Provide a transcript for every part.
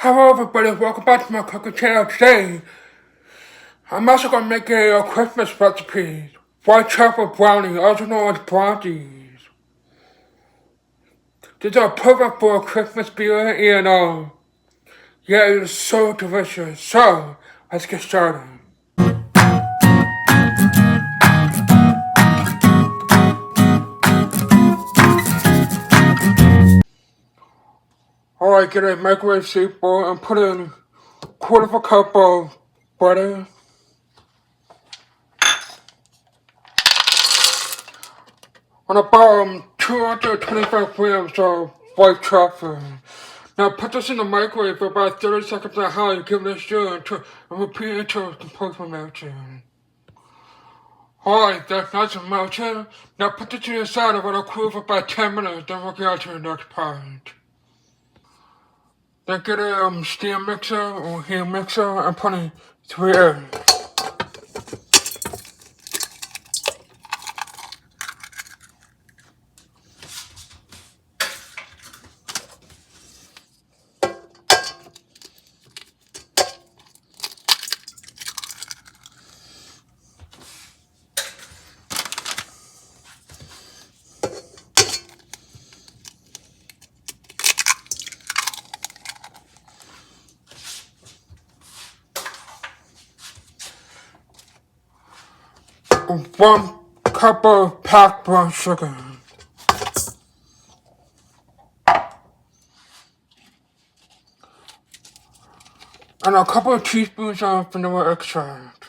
Hello everybody, welcome back to my cooking channel. Today, I'm also going to make a Christmas recipe. White chocolate brownie, also known as blondies. These are perfect for a Christmas beer and yeah, it is so delicious. So, let's get started. Alright, get a microwave soup bowl and put in a quarter of a cup of butter. On about 225 grams of white chocolate. Now put this in the microwave for about 30 seconds on high, give it a stir and repeat until it's completely melted. Alright, that's nice and melted. Now put this to the side and let it cool for about 10 minutes, then we'll get on to the next part. Then get a stand mixer or hand mixer and put in 3 eggs. One cup of packed brown sugar. And a couple of teaspoons of vanilla extract.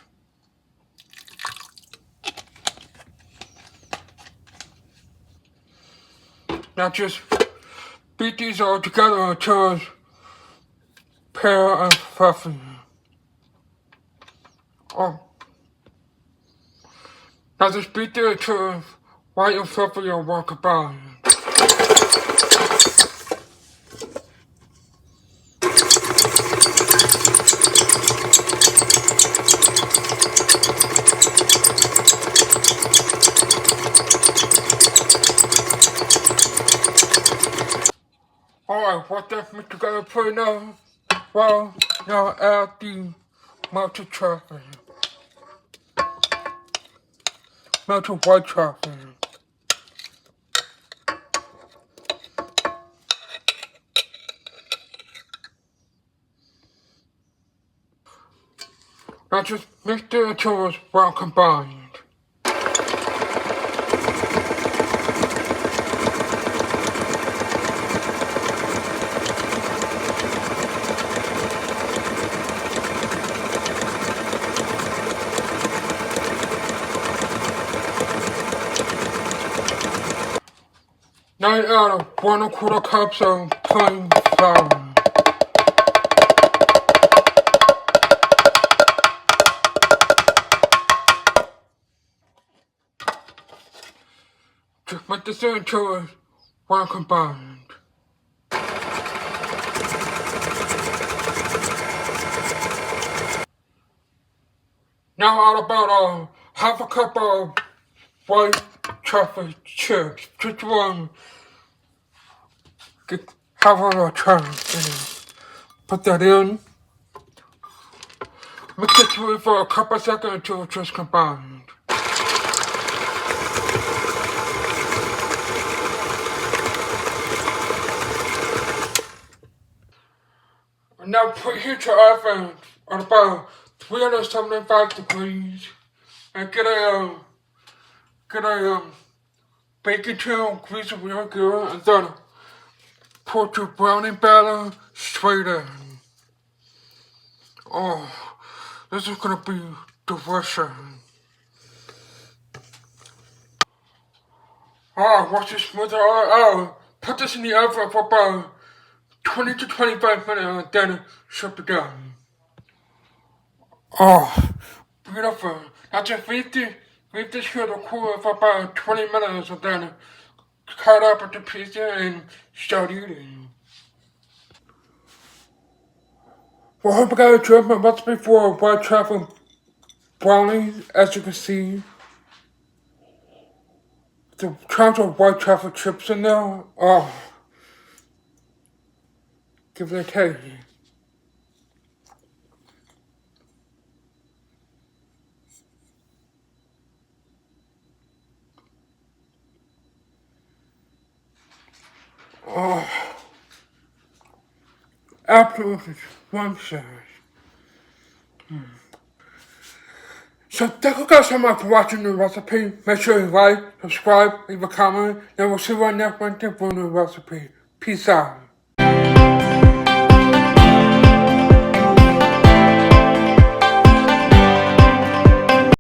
Now just beat these all together until it's pale and fluffy. Oh. Now just beat it until it's white and fluffy and walk about. Alright, what that's mixed together pretty now? Well, now add the melted chocolate. Melted white chocolate. Now just mix it until it's well combined. Now you add 1¼ cups of plain flour. Just mix this in until it's well combined. Now add about ½ cup of white chocolate chips. Just have a little turn in it. Put that in. Mix it through for a couple of seconds until it's just combined. And now preheat your oven at about 375 degrees and get a baking tray, grease it real good, and then put your brownie batter straight in. Oh, this is gonna be delicious. Once you smooth it all out, put this in the oven for about 20 to 25 minutes and then it should be done. Oh, beautiful. Now just leave this here to cool for about 20 minutes and then cut up into pieces and start eating. Well, I hope you guys enjoyed my recipe for white chocolate brownies. As you can see, the tons of white chocolate chips in there. Oh, give it a taste. Absolutely scrumptious. So thank you guys so much for watching the recipe. Make sure you like, subscribe, leave a comment, and we'll see you on next Wednesday for a new recipe. Peace out.